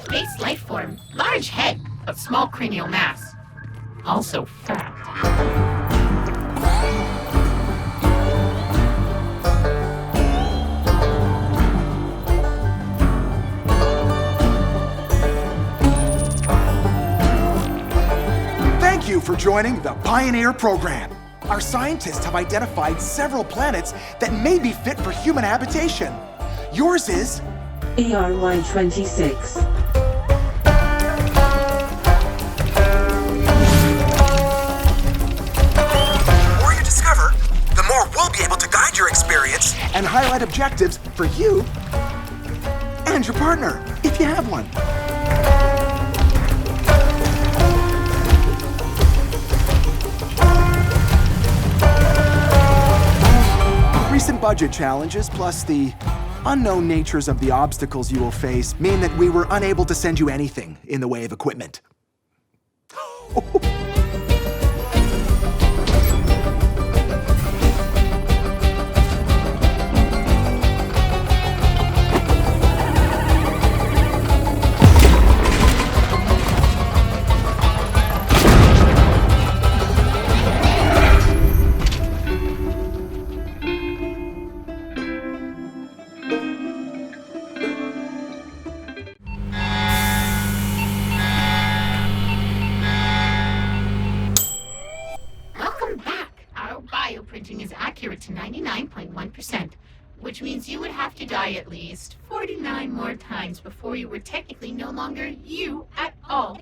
space life form, large head, but small cranial mass. Also fat. Thank you for joining the Pioneer program. Our scientists have identified several planets that may be fit for human habitation. Yours is ERY26. The more you discover, the more we'll be able to guide your experience and highlight objectives for you and your partner, if you have one. Recent budget challenges, plus the unknown natures of the obstacles you will face, mean that we were unable to send you anything in the way of equipment. Bioprinting is accurate to 99.1%, which means you would have to die at least 49 more times before you were technically no longer you at all.